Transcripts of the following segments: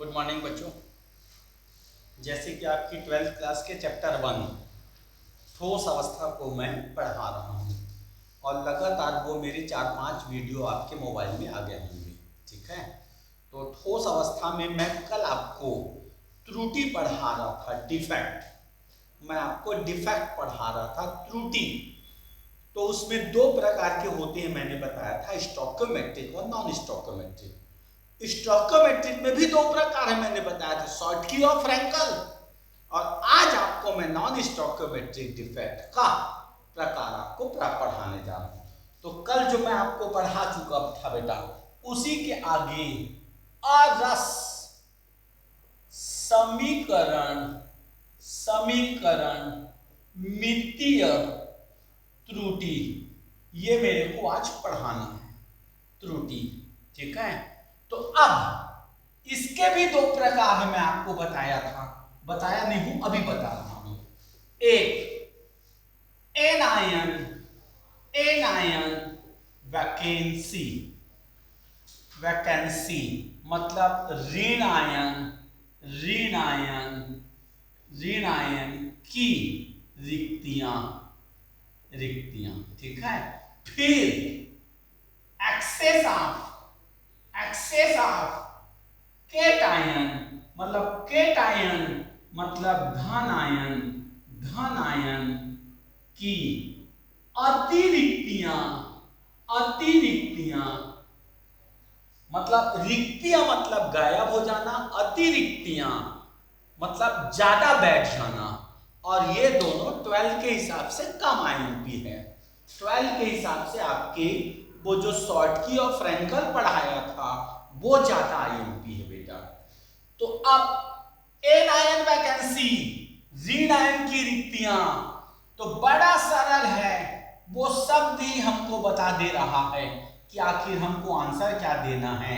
Good morning बच्चों। जैसे कि आपकी 12th क्लास के चैप्टर 1 ठोस अवस्था को मैं पढ़ा रहा हूँ और लगातार वो मेरे 4-5 वीडियो आपके मोबाइल में आ गए होंगे। ठीक है, तो ठोस अवस्था में मैं कल आपको त्रुटि पढ़ा रहा था, डिफेक्ट। मैं आपको डिफेक्ट पढ़ा रहा था, त्रुटि। तो उसमें दो प्रकार के होते हैं, मैंने बताया था, स्टोइकोमेट्रिक और नॉन स्टोइकोमेट्रिक। स्टोइकोमेट्रिक में भी दो प्रकार है, मैंने बताया था, शॉर्टकी और फ्रैंकल। और आज आपको मैं नॉन स्टोइकोमेट्रिक डिफेक्ट का प्रकार आपको पढ़ाने जा रहा हूं। तो कल जो मैं आपको पढ़ा चुका था बेटा, उसी के आगे अरस समीकरण मितीय त्रुटि, ये मेरे को आज पढ़ाना है, त्रुटि। ठीक है, तो अब इसके भी दो प्रकार है, मैं आपको बताया था, बताया नहीं हूं, अभी बता रहा हूं। एक एनायन वैकेंसी मतलब ऋण आयन की रिक्तियां। ठीक है, फिर एक्सेस ऑफ केटायन मतलब धन आयन की अतिरिक्तियां मतलब रिक्तियां मतलब गायब हो जाना, अतिरिक्तियां मतलब ज्यादा बैठ जाना। और ये दोनों 12 के हिसाब से कम आईएमपी है। 12 के हिसाब से आपके वो जो शॉर्टकी और फ्रैंकल पढ़ाया था वो ज्यादा आईएमपी है बेटा। तो अब एनायन वैकेंसी, ऋण आयन की रिक्तियां, तो बड़ा सरल है, वो शब्द ही हमको बता दे रहा है कि आखिर हमको आंसर क्या देना है।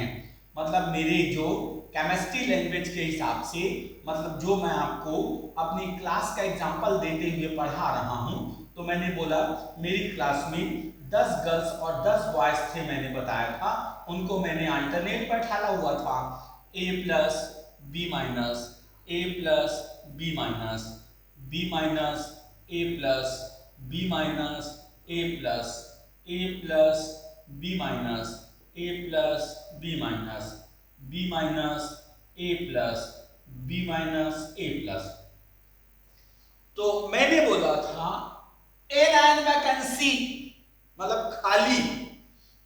मतलब मेरे जो केमिस्ट्री लैंग्वेज के हिसाब से, मतलब जो मैं आपको अपनी क्लास का एग्जांपल देते हुए पढ़ा रहा हूं, तो मैंने बोला मेरी क्लास में 10 गर्ल्स और 10 बॉयज थे, मैंने बताया था, उनको मैंने अल्टरनेट पर ढाला हुआ था, a plus b minus a plus b minus b minus a plus b minus a plus a plus b minus a plus b minus b minus a plus b minus a plus. तो मैंने बोला था anion vacancy मतलब खाली।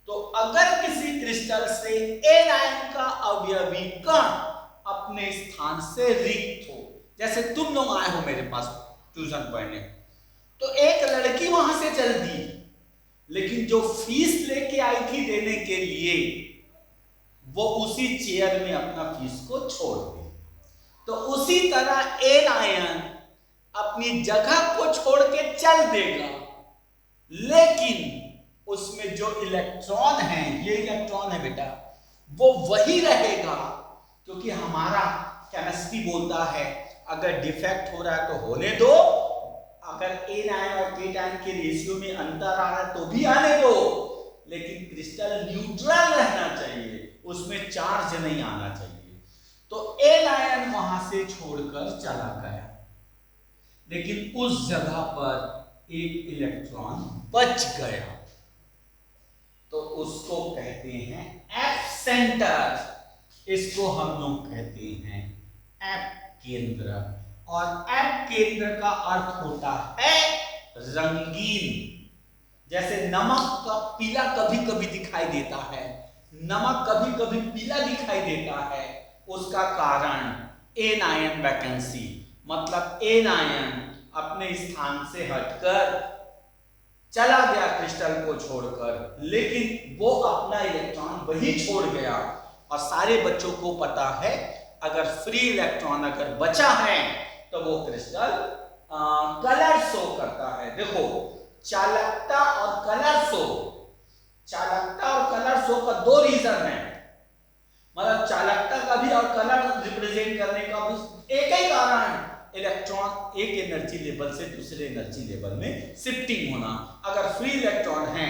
तो अगर किसी crystal से एनायन का अवयवी कण अपने स्थान से रिक्त हो, जैसे तुम लोग आए हो मेरे पास ट्यूशन पढ़ने, तो एक लड़की वहां से चल दी, लेकिन जो फीस लेके आई थी देने के लिए, वो उसी चेयर में अपना फीस को छोड़ दी। तो उसी तरह एनायन अपनी जगह को छोड़ के चल देगा, लेकिन उसमें जो इलेक्ट्रॉन है, ये इलेक्ट्रॉन है बेटा, वो वही रहेगा, क्योंकि हमारा केमिस्ट्री बोलता है अगर डिफेक्ट हो रहा है तो होने दो, अगर एनायन और केटायन के रेशियो में अंतर आ रहा है तो भी आने दो, लेकिन क्रिस्टल न्यूट्रल रहना चाहिए, उसमें चार्ज नहीं आना चाहिए। तो एनायन वहां से छोड़कर चला गया, लेकिन उस जगह पर एक इलेक्ट्रॉन बच गया, तो उसको कहते हैं एफ सेंटर, इसको हम लोग कहते हैं एफ केंद्र। और एफ केंद्र का अर्थ होता है रंगीन। जैसे नमक का पीला कभी कभी दिखाई देता है, नमक कभी कभी पीला दिखाई देता है, उसका कारण एनायन वैकेंसी, मतलब एनायन अपने स्थान से हटकर चला गया क्रिस्टल को छोड़कर, लेकिन वो अपना इलेक्ट्रॉन वही छोड़ गया। और सारे बच्चों को पता है अगर फ्री इलेक्ट्रॉन अगर बचा है तो वो क्रिस्टल कलर शो करता है। देखो, चालकता और कलर शो का दो रीजन है, मतलब चालकता का भी और कलर रिप्रेजेंट करने का भी एक ही कारण, इलेक्ट्रॉन एक एनर्जी लेवल से दूसरे एनर्जी लेवल में शिफ्टिंग होना। अगर फ्री इलेक्ट्रॉन है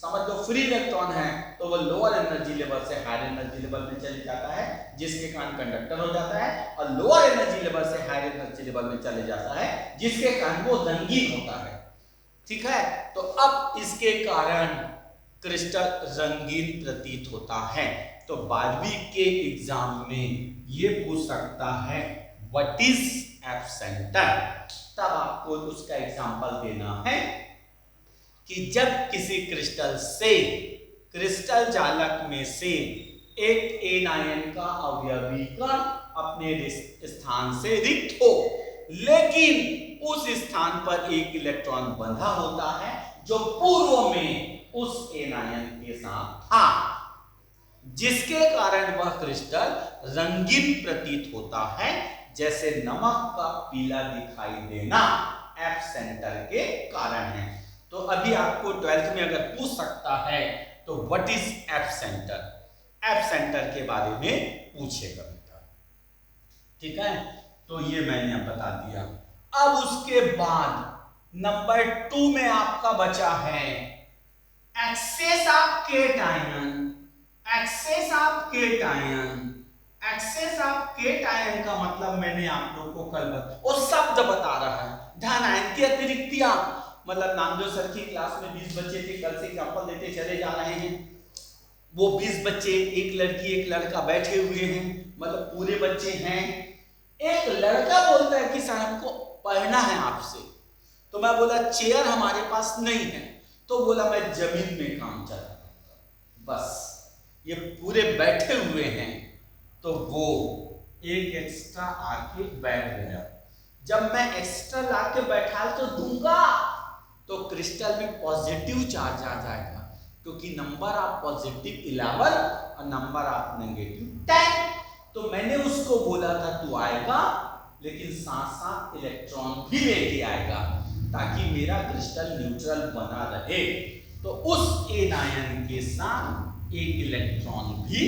समझ लो फ्री इलेक्ट्रॉन है तो वो लोअर एनर्जी लेवल से हायर एनर्जी लेवल में चले जाता है, जिसके कारण कंडक्टर हो जाता है, और लोअर एनर्जी लेवल से हायर एनर्जी लेवल में चले जाता है, जिसके कारण वो रंगीन होता है। ठीक है, तो अब इसके कारण क्रिस्टल रंगीन प्रतीत होता है। तो 12वीं के एग्जाम में ये पूछ सकता है व्हाट इज एफ सेंटर। तब आपको उसका एग्जांपल देना है कि जब किसी क्रिस्टल से, क्रिस्टल जालक में से एक एन आयन का अवयवी कण अपने स्थान से रिक्त हो, लेकिन उस स्थान पर एक इलेक्ट्रॉन बंधा होता है जो पूर्व में उस एन आयन के साथ था, जिसके कारण वह क्रिस्टल रंगीन प्रतीत होता है, जैसे नमक का पीला दिखाई देना एफ सेंटर के कारण है। तो अभी आपको 12th में अगर पूछ सकता है तो what is F centre, F centre के बारे में पूछेगा बेटा। ठीक है, तो ये मैंने बता दिया। अब उसके बाद नंबर 2 में आपका बचा है excess of cation. Excess of cation, excess of cation का मतलब मैंने आप लोगों को कल वो शब्द बता रहा है, धन आयन की अतिरिक्तियां। मतलब नामदेव सर की क्लास में 20 बच्चे थे, कल से एग्जांपल देते चले जा रहे हैं। वो 20 बच्चे, एक लड़की एक लड़का बैठे हुए हैं, मतलब पूरे बच्चे हैं। एक लड़का बोलता है कि सर हमको पढ़ना है आपसे, तो मैं बोला चेयर हमारे पास नहीं है, तो बोला मैं जमीन में काम चला रहा हूं। बस ये पूरे बैठे हुए हैं, तो वो एक एक्स्ट्रा आके बैठ गया। जब मैं एक्स्ट्रा लाके बैठा तो दूंगा तो क्रिस्टल में पॉजिटिव चार्ज आ जाएगा, क्योंकि नंबर ऑफ पॉजिटिव 11 और नंबर ऑफ नेगेटिव 10। तो मैंने उसको बोला था तू आएगा, लेकिन साथ साथ इलेक्ट्रॉन भी लेके आएगा, ताकि मेरा क्रिस्टल न्यूट्रल बना रहे। तो उस एन आयन के साथ एक इलेक्ट्रॉन भी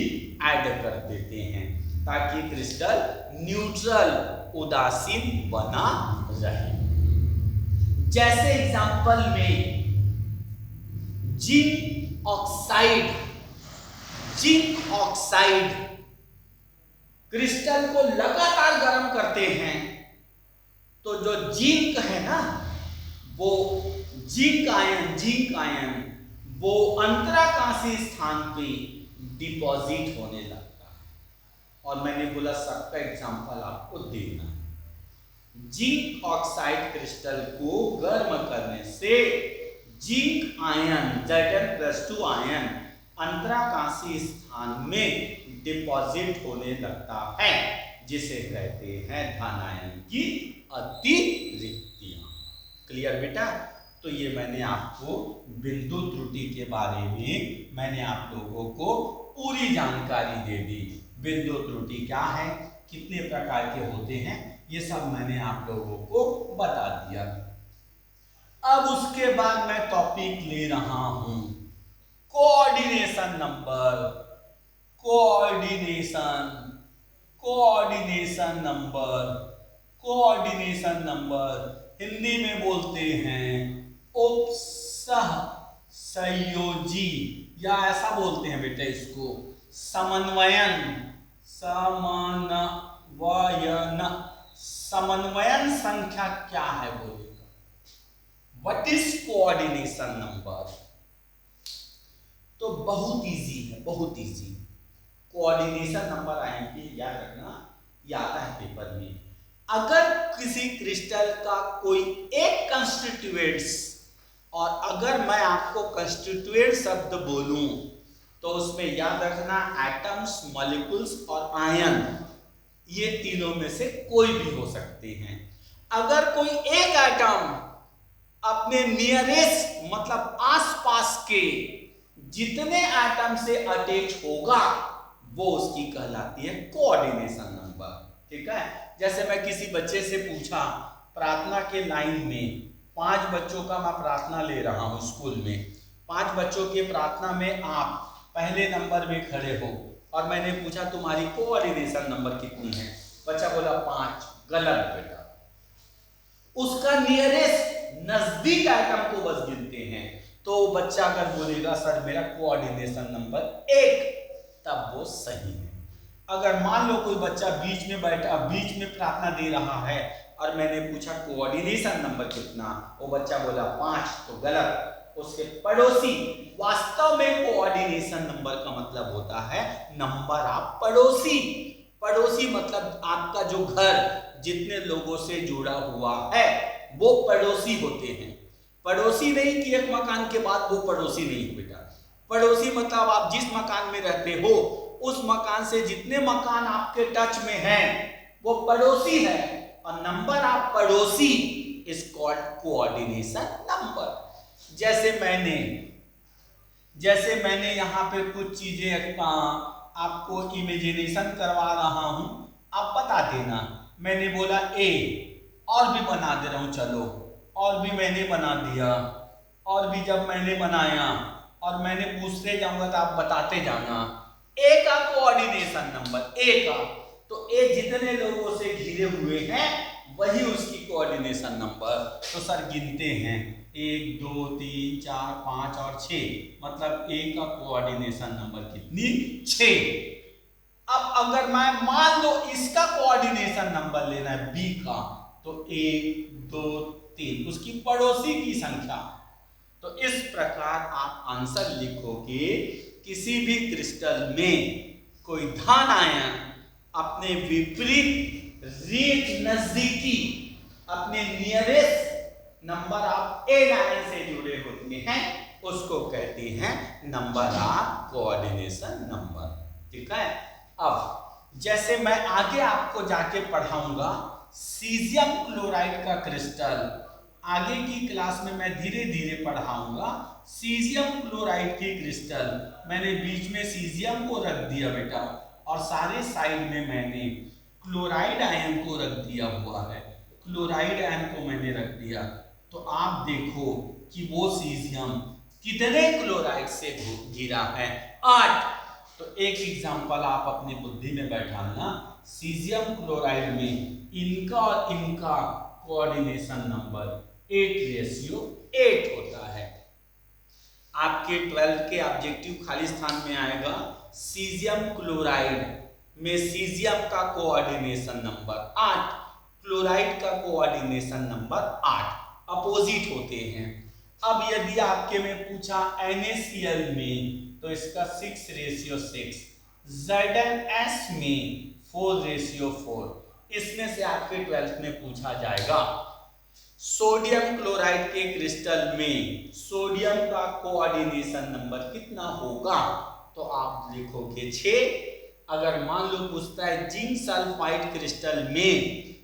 ऐड कर देते हैं, ताकि क्रिस्टल न्यूट्रल उदासीन बना रहे। जैसे एग्जांपल में zinc oxide, zinc oxide crystal को लगातार गर्म करते हैं, तो जो जिंक है ना, वो जिंक आयन वो अंतराकाशीय स्थान पे डिपॉजिट होने लगता है। और मैंने बोला सबका एग्जांपल आपको देना है। जिंक ऑक्साइड क्रिस्टल को गर्म करने से जिंक आयन Zn+2 आयन अंतराकाशीय स्थान में डिपॉजिट होने लगता है, जिसे कहते हैं धन आयन की अतिरिक्तियां। क्लियर बेटा? तो ये मैंने आपको बिंदु त्रुटि के बारे में मैंने आप लोगों को पूरी जानकारी दे दी। बिंदु त्रुटि क्या है, कितने प्रकार के होते हैं, ये सब मैंने आप लोगों को बता दिया। अब उसके बाद मैं टॉपिक ले रहा हूं coordination number. Coordination number Hindi में बोलते हैं उपसह संयोजी, या ऐसा बोलते हैं बेटा इसको समन्वयन संख्या क्या है बोलेगा। What is coordination number? तो बहुत इजी है, बहुत इजी। कोऑर्डिनेशन नंबर आएंगे, याद रखना, ये आता है पेपर में। अगर किसी क्रिस्टल का कोई एक कंस्टिट्यूएंट्स, और अगर मैं आपको कंस्टिट्यूएंट शब्द बोलूं तो उसमें याद रखना एटम्स, मॉलिक्यूल्स और आयन, ये तीनों में से कोई भी हो सकते हैं। अगर कोई एक एटम अपने नियरेस्ट मतलब आसपास के जितने एटम से अटैच होगा, वो उसकी कहलाती है कोऑर्डिनेशन नंबर। ठीक है, जैसे मैं किसी बच्चे से पूछा प्रार्थना के लाइन में 5 बच्चों का मैं प्रार्थना ले रहा हूं स्कूल में, 5 बच्चों के प्रार्थना में आप पहले नंबर में खड़े हो, और मैंने पूछा तुम्हारी कोऑर्डिनेशन नंबर कितनी है, बच्चा बोला 5। गलत बेटा, उसका नियरेस्ट नजदीक एटम को बस गिनते हैं। तो बच्चा अगर बोलेगा सर मेरा कोऑर्डिनेशन नंबर 1, तब वो सही है। अगर मान लो कोई बच्चा बीच में बैठा, बीच में प्रार्थना दे रहा है और मैंने पूछा कोऑर्डिनेशन नंबर कितना, वो बच्चा बोला 5, तो गलत। उसके पड़ोसी, वास्तव में कोऑर्डिनेशन नंबर का मतलब होता है नंबर ऑफ पड़ोसी। पड़ोसी मतलब आपका जो घर जितने लोगों से जुड़ा हुआ है वो पड़ोसी होते हैं। पड़ोसी नहीं कि एक मकान के बाद वो पड़ोसी नहीं हो बेटा। पड़ोसी मतलब आप जिस मकान में रहते हो उस मकान से जितने मकान आपके टच में हैं वो पड़ोसी है। और नंबर ऑफ पड़ोसी इज कॉल्ड कोऑर्डिनेशन नंबर। जैसे मैंने यहाँ पे कुछ चीजें आपको इमेजिनेशन करवा रहा हूं, आप बता देना। मैंने बोला ए, और भी बना दे रहा हूं, चलो और भी मैंने बना दिया, और भी जब मैंने बनाया और मैंने पूछते जाऊंगा तो आप बताते जाना। ए का कोऑर्डिनेशन नंबर, ए का, तो ए जितने लोगों से घिरे हुए हैं वही उसकी कोऑर्डिनेशन नंबर। तो सर गिनते हैं 1 2 3 4 5 और 6, मतलब ए का कोऑर्डिनेशन नंबर कितनी, 6। अब अगर मैं मान लो इसका कोऑर्डिनेशन नंबर लेना है बी का, तो 1 2 3 उसकी पड़ोसी की संख्या। तो इस प्रकार आप आंसर लिखोगे। किसी भी क्रिस्टल में कोई धन आयन अपने विपरीत रेट नजदीकी अपने nearest number of anion से जुड़े होते हैं, उसको कहते हैं नंबर ऑफ कोऑर्डिनेशन नंबर। ठीक है। अब जैसे मैं आगे आपको जाके पढ़ाऊंगा सीजियम क्लोराइड का क्रिस्टल, आगे की क्लास में मैं धीरे धीरे पढ़ाऊंगा सीजियम क्लोराइड की क्रिस्टल। मैंने बीच में सीजियम को रख दिया बेटा, और सारे साइड में मैंने क्लोराइड आयन को रख दिया हुआ है, क्लोराइड आयन को मैंने रख दिया। तो आप देखो कि वो सीजियम कितने क्लोराइड से घिरा है, 8। तो एक एग्जांपल आप अपनी बुद्धि में बैठाना, सीजियम क्लोराइड में इनका और इनका कोऑर्डिनेशन नंबर 8:8 होता है। आपके 12th के ऑब्जेक्टिव खाली स्थान में आएगा सीजियम क्लोराइड में सीजियम का कोऑर्डिनेशन नंबर 8, क्लोराइड का कोऑर्डिनेशन नंबर 8, अपोजिट होते हैं। अब यदि आपके में पूछा NaCl में, तो इसका 6:6, ZnS में 4:4, इसमें से आपके 12th में पूछा जाएगा। सोडियम क्लोराइड के क्रिस्टल में सोडियम का कोऑर्डिनेशन नंबर कितना होगा, तो आप लिखोगे 6। अगर मान लो पूछता है जिंक सल्फाइड क्रिस्टल में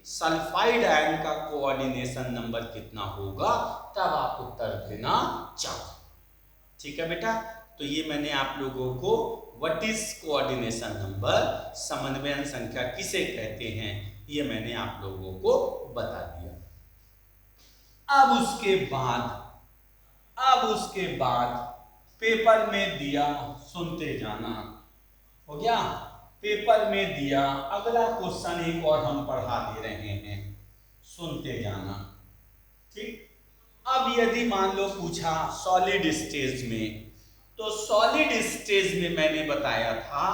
सल्फाइड आयन का कोऑर्डिनेशन नंबर कितना होगा, तब आप उत्तर देना 4। ठीक है बेटा। तो ये मैंने आप लोगों को व्हाट इज कोऑर्डिनेशन नंबर, समन्वयन संख्या किसे कहते हैं, ये मैंने आप लोगों को बता दिया। अब उसके बाद पेपर में दिया, सुनते जाना। हो गया, पेपर में दिया। अगला क्वेश्चन एक और हम पढ़ा दे रहे हैं, सुनते जाना। ठीक। अब यदि मान लो पूछा सॉलिड स्टेज में, तो सॉलिड स्टेज में मैंने बताया था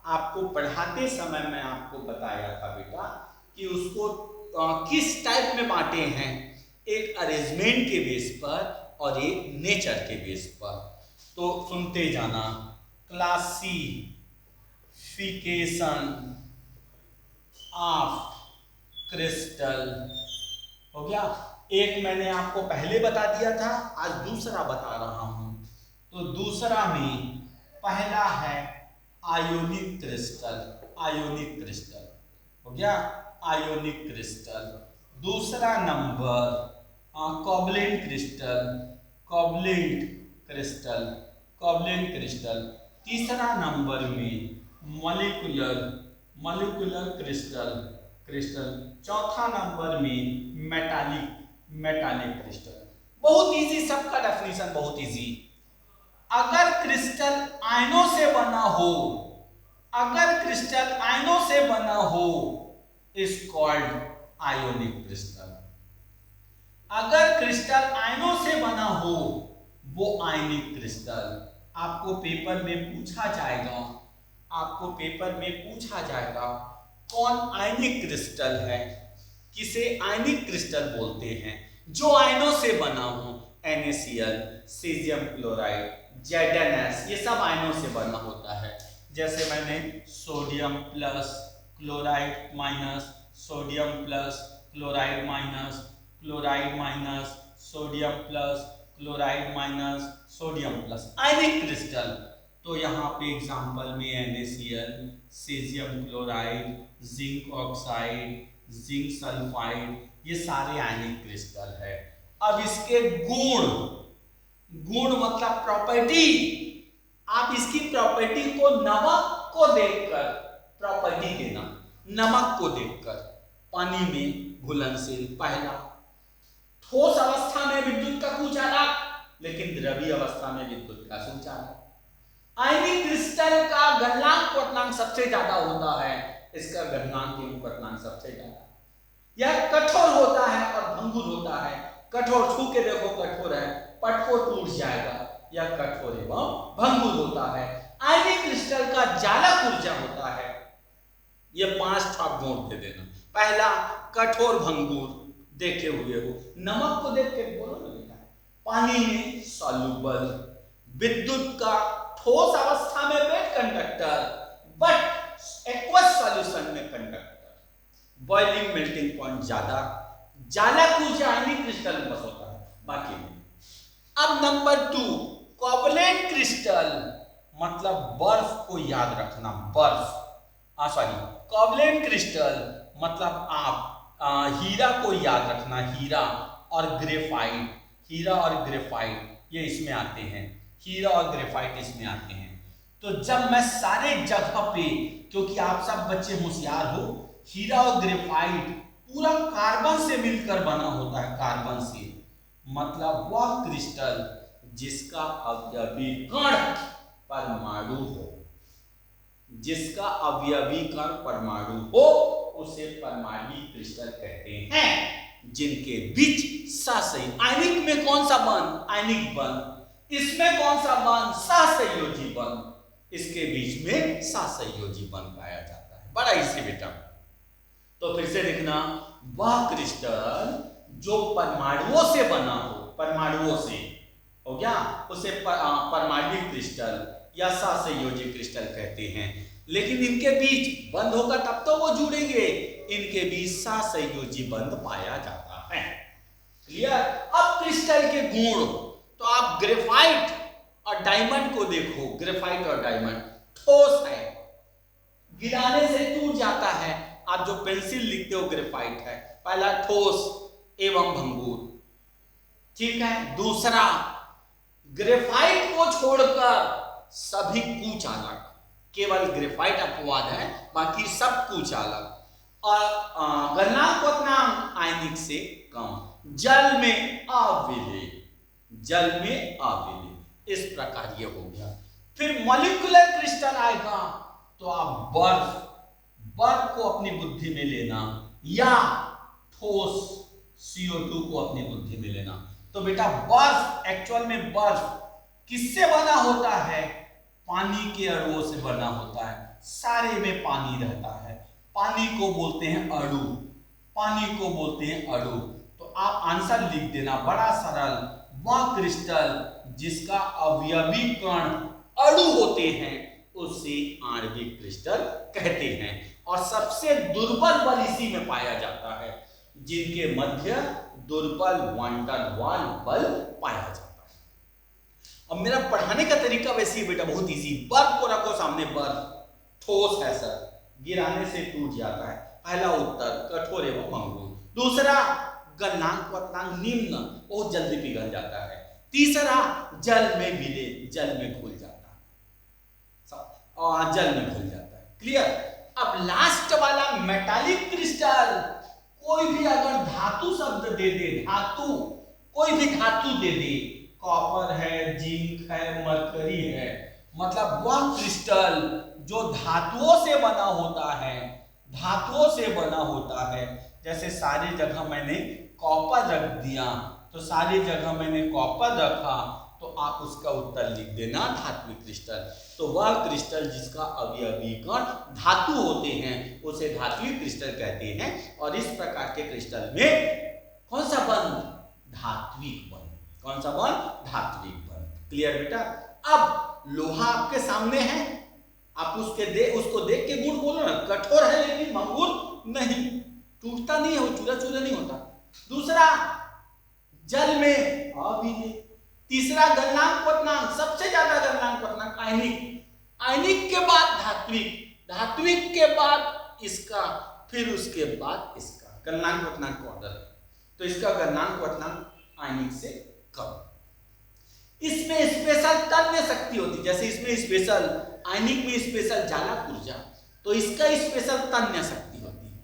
आपको, पढ़ाते समय मैं आपको बताया था बेटा कि उसको किस टाइप में बांटे हैं, एक अरेंजमेंट के बेस पर और एक नेचर के बेस पर। तो सुनते जाना, क्लासिफिकेशन ऑफ क्रिस्टल हो गया। एक मैंने आपको पहले बता दिया था, आज दूसरा बता रहा हूं। तो दूसरा में पहला है आयोनिक क्रिस्टल, आयोनिक क्रिस्टल हो गया, आयोनिक क्रिस्टल। दूसरा number covalent crystal, covalent crystal, covalent crystal. तीसरा नंबर में मॉलिक्यूलर, मॉलिक्यूलर क्रिस्टल, क्रिस्टल। चौथा नंबर में मेटालिक, मेटालिक क्रिस्टल। बहुत इजी, सबका डेफिनेशन बहुत इजी। अगर क्रिस्टल आयनों से बना हो, अगर क्रिस्टल आयनों से बना हो इज कॉल्ड आयोनिक क्रिस्टल। अगर क्रिस्टल आयनों से बना हो वो आयनिक क्रिस्टल। आपको पेपर में पूछा जाएगा, आपको पेपर में पूछा जाएगा कौन आयनिक क्रिस्टल है, किसे आयनिक क्रिस्टल बोलते हैं, जो आयनों से बना हो। NaCl, सीजियम क्लोराइड, ZnS, ये सब आयनों से बना होता है। जैसे मैंने sodium plus chloride minus, sodium plus chloride minus, chloride minus sodium plus, chloride minus sodium plus, ionic crystal. तो यहाँ पे एग्जांपल में NaCl, caesium chloride, zinc oxide, zinc sulphide, ये सारे आयनिक क्रिस्टल है। अब इसके गुण, गुण मतलब प्रॉपर्टी, आप इसकी प्रॉपर्टी को नमक को देखकर प्रॉपर्टी देना। नमक को देखकर पानी में घुलनशील, पहला, ठोस अवस्था में विद्युत का कुचालक, लेकिन द्रवीय अवस्था में विद्युत का संचालक। आयनिक क्रिस्टल का गलनांक क्वथनांक सबसे ज्यादा होता है, इसका गलनांक एवं क्वथनांक सबसे ज्यादा। यह कठोर होता है और भंगुर होता है। कठोर, छू के देखो कठोर है, पट को टूट जाएगा। यह कठोर एवं भंगुर होता है। आयनिक क्रिस्टल का जालक ऊर्जा होता है, ये 5 आप नोट दे देना। पहला, कठोर भंगुर, देखे हुए हो, नमक को देख के बोलो ना बेटा, पानी में सॉल्युबल, विद्युत का ठोस अवस्था में वेट कंडक्टर, बट एक्वस सॉल्यूशन में कंडक्टर, बॉइलिंग मेल्टिंग पॉइंट ज्यादा, जालक ऊर्जा आयनिक क्रिस्टल में बस होता है, बाकी नहीं। अब नंबर 2, कोवलेंट क्रिस्टल, मतलब बर्फ को याद रखना, बर्फ, सॉरी, कोवलेंट क्रिस्टल मतलब आप हीरा को याद रखना, हीरा और ग्रेफाइट, हीरा और ग्रेफाइट ये इसमें आते हैं, हीरा और ग्रेफाइट इसमें आते हैं। तो जब मैं सारे जगह पे, क्योंकि आप सब बच्चे होशियार हो, हीरा और ग्रेफाइट पूरा कार्बन से मिलकर बना होता है, कार्बन से, मतलब वह क्रिस्टल जिसका अवयवी कण परमाणु हो, जिसका अवयवी कण परमाणु हो, उसे परमाणु क्रिस्टल कहते हैं। जिनके बीच सहसंयोजी, आयनिक में कौन सा बंध, आयनिक बंध, इसमें कौन सा बंध, सहसंयोजी बंध, इसके बीच में सहसंयोजी बंध पाया जाता है। बड़ा इसी बेटा, तो फिर से लिखना, वह क्रिस्टल जो परमाणुओं से बना हो, परमाणुओं से हो गया, उसे परमाणु क्रिस्टल या सहसंयोजी क्रिस्टल कहते हैं। लेकिन इनके बीच बंध होगा तब तो वो जुड़ेंगे, इनके बीच सहसंयोजी बंध पाया जाता है। क्लियर? अब क्रिस्टल के गुण, तो आप ग्रेफाइट और डायमंड को देखो, ग्रेफाइट और डायमंड ठोस है, गिराने से टूट जाता है। आप जो पेंसिल लिखते हो ग्रेफाइट है, पहला ठोस एवं भंगुर, ठीक है। दूसरा, ग्रेफाइट को छोड़कर सभी कुचालक, केवल ग्रेफाइट अपवाद है, बाकी सब कुचालक। और गलनांक क्वथनांक आयनिक से कम, जल में अविलेय, जल में अविलेय, इस प्रकार ये हो गया। फिर मॉलिक्यूलर क्रिस्टल आएगा, तो आप बर्फ, बर्फ को अपनी बुद्धि में लेना, या ठोस CO2 को अपनी बुद्धि में लेना। तो बेटा बर्फ, एक्चुअल में बर्फ किससे बना होता है, पानी के अणुओं से बना होता है। सारे में पानी रहता है, पानी को बोलते हैं अणु, पानी को बोलते हैं अणु। तो आप आंसर लिख देना, बड़ा सरल, वह क्रिस्टल जिसका अवयवी कण अणु होते हैं उसे आणविक क्रिस्टल कहते हैं। और सबसे दुर्बल बल इसी में पाया जाता है, जिनके मध्य दुर्बल वान डेर वाल बल पाया जाता है। अब मेरा पढ़ाने का तरीका वैसे ही बेटा बहुत इजी, बर्फ को रखो सामने, बर्फ ठोस है सर, गिराने से टूट जाता है। पहला उत्तर कठोर एवं भंगुर। दूसरा, गलनांक क्वथनांक निम्न, बहुत जल्दी पिघल जाता है। तीसरा, जल में मिले, जल में घुल जाता है, और जल में घुल जाता है। क्लियर? अब लास्ट वाला मेटालिक क्रिस्टल, कोई भी अगर धातु शब्द दे दे, धातु, कोई भी धातु दे दे, कॉपर है, जिंक है, मरकरी है, मतलब वह क्रिस्टल जो धातुओं से बना होता है, धातुओं से बना होता है। जैसे सारी जगह मैंने कॉपर रख दिया, तो सारी जगह मैंने कॉपर रखा, तो आप उसका उत्तर लिख देना धात्विक क्रिस्टल। तो वह क्रिस्टल जिसका अवयवी कण धातु होते हैं उसे धात्विक क्रिस्टल कहते हैं। और इस प्रकार के क्रिस्टल में कौन सा बंध? धात्विक बंध। कौन सा बंध? धात्विक बंध। क्लियर बेटा? अब लोहा आपके सामने है, आप उसको देख के गुण बोलो ना, कठोर है लेकिन भंगुर नहीं, टूटता नहीं है, वो चूरा चूरा नहीं होता। दूसरा, जल में अविलेय। तीसरा, गलनांक क्वथनांक, सबसे ज्यादा गलनांक क्वथनांक आयनिक, आयनिक के बाद धात्विक, धात्विक के बाद इसका, फिर उसके बाद इसका गलनांक क्वथनांक ऑर्डर। तो इसका गलनांक क्वथनांक आयनिक से कम। इसमें स्पेशल तन्य शक्ति होती, जैसे इसमें स्पेशल, आयनिक में स्पेशल जालक ऊर्जा, तो इसका स्पेशल तन्य शक्ति होती है।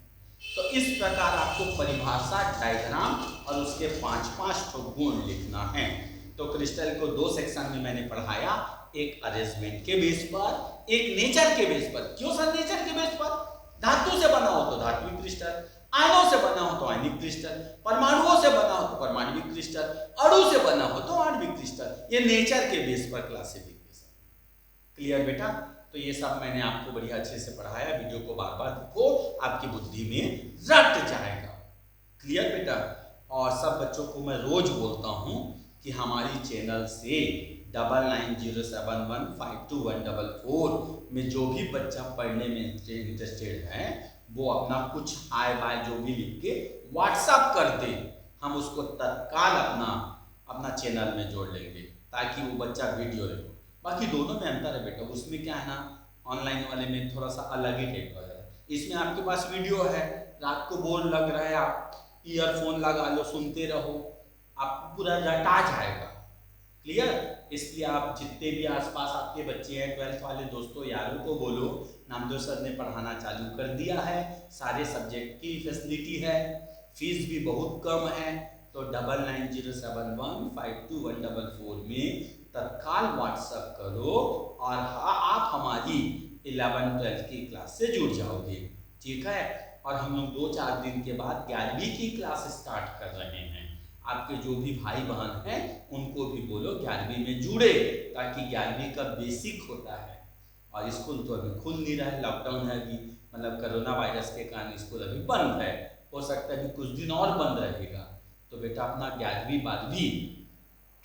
तो इस प्रकार आपको परिभाषा, डायग्राम और उसके 5-5 गुण लिखना है। तो क्रिस्टल को 2 सेक्शन में मैंने पढ़ाया, एक अरेंजमेंट के बेस पर, एक नेचर के बेस पर। क्यों सर नेचर के बेस पर? धातु से बना हो तो धात्विक क्रिस्टल, आयनों से बना हो तो आयनिक क्रिस्टल, परमाणुओं से बना हो तो परमाणविक क्रिस्टल, अणु से बना हो तो आणविक क्रिस्टल। ये नेचर के बेस पर क्लासिफिकेशन। क्लियर बेटा? तो ये सब मैंने आपको बढ़िया अच्छे से पढ़ाया। वीडियो को बार बार देखो, आपकी बुद्धि में रट जाएगा। क्लियर बेटा? और सब बच्चों को मैं रोज बोलता हूँ कि हमारी चैनल से 9907152144 में जो भी बच्चा पढ़ने में इंटरेस्टेड है वो अपना कुछ हाय बाय जो भी लिख के व्हाट्सएप कर दे, हम उसको तत्काल अपना चैनल में जोड़ लेंगे ताकि वो बच्चा वीडियो देखो। बाकी दोनों में अंतर है बेटा, उसमें क्या है ना, ऑनलाइन वाले में थोड़ा सा अलग ही टाइप का है। इसमें आपके पास वीडियो है, रात को बोर लग रहा है, आप ईयरफोन लगा लो, सुनते रहो, आपको पूरा रटा जाएगा। क्लियर? इसलिए आप जितने भी आसपास आपके बच्चे हैं, 12th वाले दोस्तों यारों को बोलो, नामदेव सर ने पढ़ाना चालू कर दिया है, सारे सब्जेक्ट की फैसिलिटी है, फीस भी बहुत कम है। तो 9907152144 में तत्काल व्हाट्सएप करो और आप हमारी 11th-12th की क्लास से जुड़ जाओगे। ठीक है? और हम लोग 2-4 दिन के बाद 11वीं की क्लास स्टार्ट कर रहे हैं। आपके जो भी भाई बहन हैं उनको भी बोलो 11वीं में जुड़े, ताकि 11वीं का बेसिक होता है। और स्कूल तो अभी खुल नहीं रहा है, लॉकडाउन है अभी, मतलब कोरोना वायरस के कारण स्कूल अभी बंद है, हो सकता है कि कुछ दिन और बंद रहेगा। तो बेटा अपना 11वीं 12वीं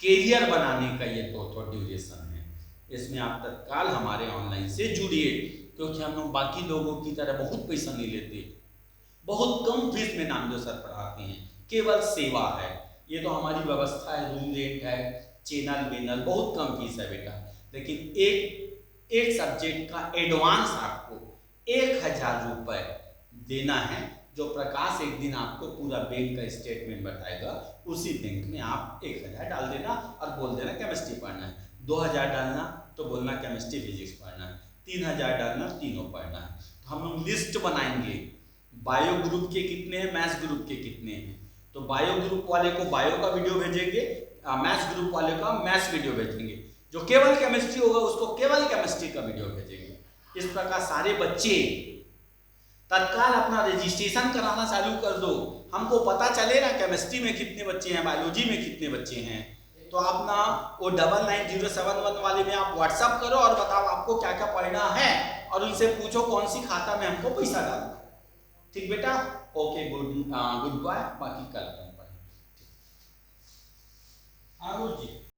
कैरियर बनाने का ये तो ड्यूरेशन है, इसमें आप तत्काल हमारे ऑनलाइन से जुड़िए, क्योंकि हम लोग बाकी लोगों की तरह बहुत पैसा नहीं लेते, बहुत कम फीस में नामदेव सर पढ़ाते हैं, केवल सेवा है। ये तो हमारी व्यवस्था है, रूम रेंट है, चैनल वेनल, बहुत कम फीस है बेटा। लेकिन एक सब्जेक्ट का एडवांस आपको 1000 रुपये देना है, जो प्रकाश एक दिन आपको पूरा बैंक का स्टेटमेंट बताएगा, उसी बैंक में आप 1000 डाल देना और बोल देना केमिस्ट्री पढ़ना है, 2000 डालना तो बोलना केमिस्ट्री फिजिक्स पढ़ना है, 3000 डालना तीनों पढ़ना है। तो हम लोग लिस्ट बनाएंगे, बायो ग्रुप के कितने हैं, मैथ्स ग्रुप के कितने हैं, तो बायो ग्रुप वाले को बायो का वीडियो भेजेंगे, मैथ्स ग्रुप वाले का मैथ्स वीडियो भेजेंगे, जो केवल केमिस्ट्री होगा उसको केवल केमिस्ट्री का वीडियो भेजेंगे। इस प्रकार सारे बच्चे तत्काल अपना रजिस्ट्रेशन कराना चालू कर दो, हमको पता चले ना केमिस्ट्री में कितने बच्चे हैं, बायोलॉजी में कितने बच्चे हैं। तो अपना वो 990711 वाले में आप व्हाट्सअप करो और बताओ आपको क्या क्या पढ़ना है, और उनसे पूछो कौन सी खाता में हमको पैसा डालना। ठीक बेटा? Okay, goodbye. बाकी कल पढ़ेंगे। जी।